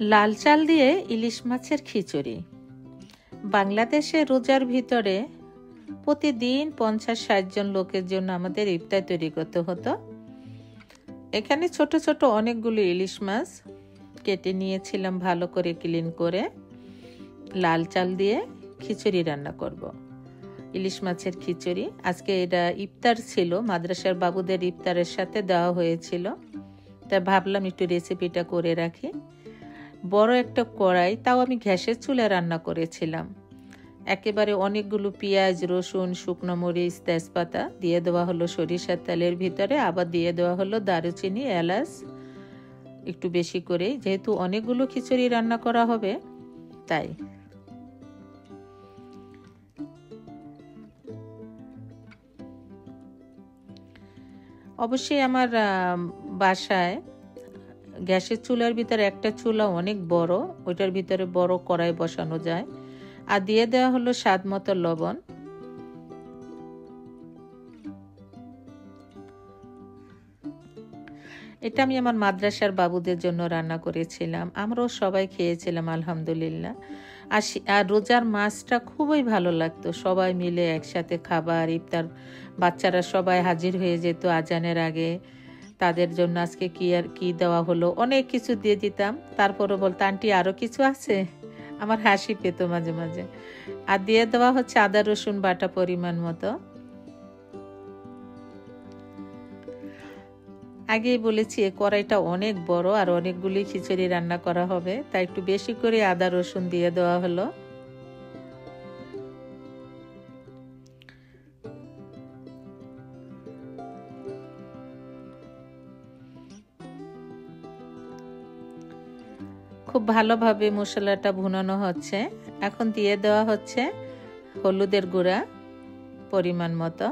লাল চাল দিয়ে ইলিশ মাছের খিচুড়ি। বাংলাদেশে রোজার ভিতরে প্রতিদিন 50-60 জন লোকের জন্য আমাদের ইফতার তৈরি করতে হতো। এখানে ছোট ছোট অনেকগুলো ইলিশ মাছ কেটে নিয়েছিলাম, ভালো করে ক্লিন করে। লাল চাল দিয়ে খিচুড়ি রান্না করব, ইলিশ মাছের খিচুড়ি। আজকে এটা ইফতার ছিল, মাদ্রাসার বাবুদের ইফতারের সাথে দেওয়া হয়েছিল, তাই ভাবলাম একটু রেসিপিটা করে রাখি। বড় একটা কড়াই, তাও আমি গ্যাসের চুলায় রান্না করেছিলাম। একেবারে অনেকগুলো পেঁয়াজ, রসুন, শুকনো মরিচ, তেজপাতা দিয়ে দেওয়া হলো সরিষার তেলের ভিতরে। আবার দিয়ে দেওয়া হলো দারুচিনি, এলাচ একটু বেশি করে, যেহেতু অনেকগুলো খিচুড়ি রান্না করা হবে তাই। অবশ্যই আমার বাসায় গ্যাসের চুলার ভিতরে একটা চুলা অনেক বড়, ওইটার ভিতরে বড় কড়াই বসানো যায়। আর দিয়ে দেওয়া হলো স্বাদ মতো লবণ। এটা আমি আমার মাদ্রাসার বাবুদের জন্য রান্না করেছিলাম, আমরাও সবাই খেয়েছিলাম আলহামদুলিল্লাহ। আর রোজার মাছটা খুবই ভালো লাগতো, সবাই মিলে একসাথে খাবার, ইফতার। বাচ্চারা সবাই হাজির হয়ে যেত আজানের আগে, তাদের জন্য আজকে কি দেওয়া হলো, অনেক কিছু দিয়ে দিতাম। তারপরও বলতো, আন্টি আরো কিছু আছে। আমার হাসি পেত মাঝে মাঝে। আর দিয়ে দেওয়া হচ্ছে আদা রসুন বাটা পরিমাণ মতো। আগেই বলেছি এই কড়াইটা অনেক বড় আর অনেকগুলি খিচুড়ি রান্না করা হবে, তাই একটু বেশি করে আদা রসুন দিয়ে দেওয়া হলো। খুব ভালোভাবে মশলাটা ভুনানো হচ্ছে। এখন দিয়ে দেওয়া হচ্ছে হলুদের গুঁড়া পরিমাণ মতো,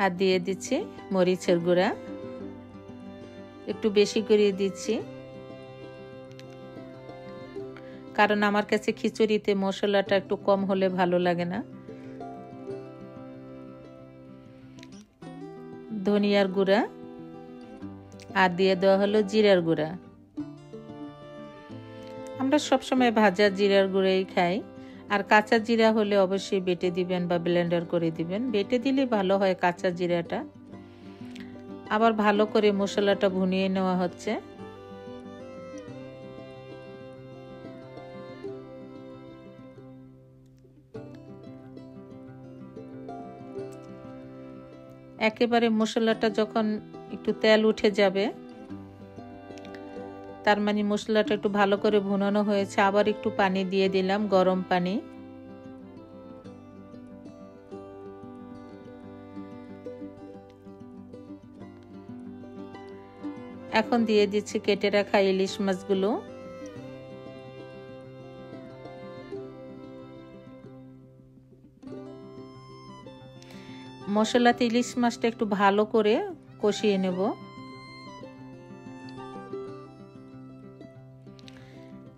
আর দিয়ে দিচ্ছি মরিচের গুঁড়া একটু বেশি করে দিচ্ছি, কারণ আমার কাছে খিচুড়িতে মশলাটা একটু কম হলে ভালো লাগে না। ধনিয়ার গুঁড়া, আর দিয়ে দেওয়া হলো জিরার গুঁড়া। আমরা সবসময় ভাজা জিরার গুঁড়াই খাই, আর কাঁচা জিরা হলে অবশ্যই বেটে দিবেন বা ব্লেন্ডার করে দিবেন, বেটে দিলে ভালো হয় কাঁচা জিরাটা। আবার ভালো করে মশলাটা ভুনিয়ে নেওয়া হচ্ছে। একেবারে মশলাটা যখন একটু তেল উঠে যাবে, তার মানে মশলাটা একটু ভালো করে ভুনানো হয়েছে। আবার একটু পানি দিয়ে দিলাম, গরম পানি। এখন দিয়ে দিচ্ছি কেটে রাখা ইলিশ মাছগুলো। মশলাতে ইলিশ মাছটা একটু ভালো করে কষিয়ে নেব।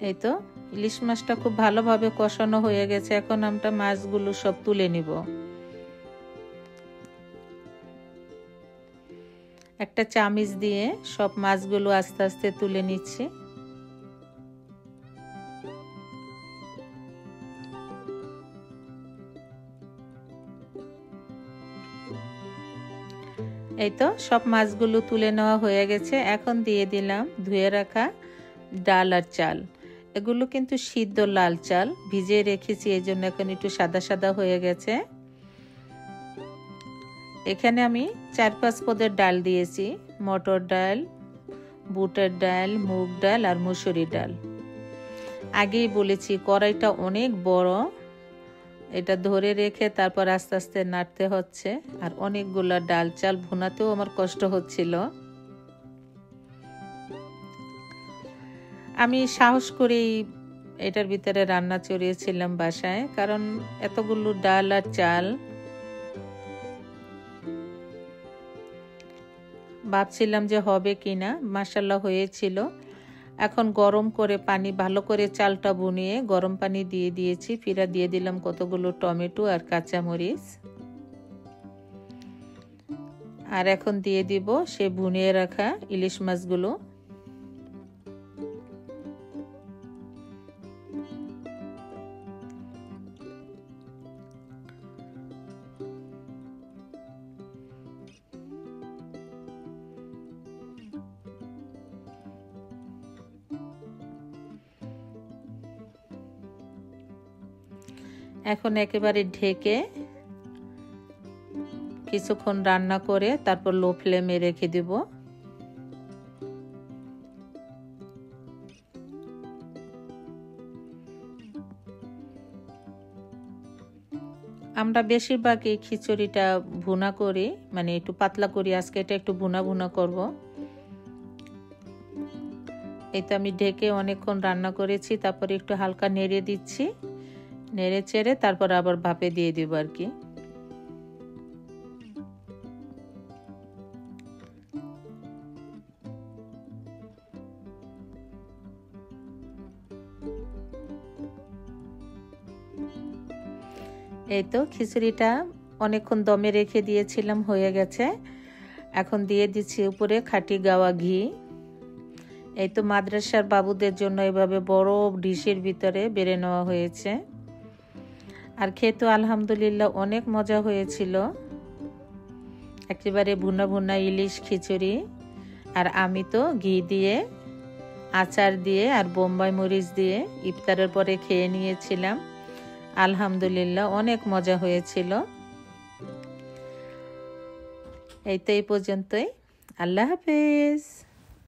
এই তো ইলিশ মাছটা খুব ভালোভাবে কষানো হয়ে গেছে। এখন আমরা মাছগুলো সব তুলে নিব। একটা চামচ দিয়ে সব মাছগুলো আস্তে আস্তে তুলে নিচ্ছি। এই তো সব মাছগুলো তুলে নেওয়া হয়ে গেছে। এখন দিয়ে দিলাম ধুয়ে রাখা ডাল আর চাল। এগুলো কিন্তু সিদ্ধ লাল চাল, ভিজিয়ে রেখেছি, এই জন্য এখন একটু সাদা সাদা হয়ে গেছে। এখানে আমি 4-5 পদের ডাল দিয়েছি, মটর ডাল, বুটের ডাল, মুগ ডাল আর মুসুরি ডাল। আগেই বলেছি কড়াইটা অনেক বড়, এটা ধরে রেখে তারপর আস্তে আস্তে নাড়তে হচ্ছে। আর অনেকগুলা ডাল চাল ভুনাতেও আমার কষ্ট হচ্ছিল। আমি সাহস করেই এটার ভিতরে রান্না চড়িয়েছিলাম বাসায়, কারণ এতগুলো ডাল আর চাল ভাবছিলাম যে হবে কিনা, মাশাআল্লাহ হয়েছিল। এখন গরম করে পানি, ভালো করে চালটা বুনিয়ে গরম পানি দিয়ে দিয়েছি। ফিরা দিয়ে দিলাম কতগুলো টমেটো আর কাঁচামরিচ। আর এখন দিয়ে দিব সে ভুনিয়ে রাখা ইলিশ মাছগুলো। এখন একেবারে ঢেকে কিছুক্ষণ রান্না করে তারপর লো ফ্লেমে রেখে দিব। আমরা বেশিরভাগ এই খিচুড়িটা ভুনা করি, মানে একটু পাতলা করি। আজকে এটা একটু ভুনা ভুনা করব। এই তো আমি ঢেকে অনেকক্ষণ রান্না করেছি, তারপরে একটু হালকা নেড়ে দিচ্ছি, নেড়ে চেড়ে তারপর আবার ভাপে দিয়ে দিব আর কি। এই তো খিচুড়িটা অনেকক্ষণ দমে রেখে দিয়েছিলাম, হয়ে গেছে। এখন দিয়ে দিচ্ছি উপরে খাঁটি গাওয়া ঘি। এই তো মাদ্রাসার বাবুদের জন্য এভাবে বড় ডিশের ভিতরে বেড়ে নেওয়া হয়েছে। আর খেতে আলহামদুলিল্লাহ অনেক মজা হয়েছিল। একেবারে ভুনা ভুনা ইলিশ খিচুড়ি। আর আমি তো ঘি দিয়ে, আচার দিয়ে আর বোম্বাই মরিচ দিয়ে ইফতারের পরে খেয়ে নিয়েছিলাম। আলহামদুলিল্লাহ অনেক মজা হয়েছিল। এই তো এই পর্যন্তই। আল্লাহ হাফেজ।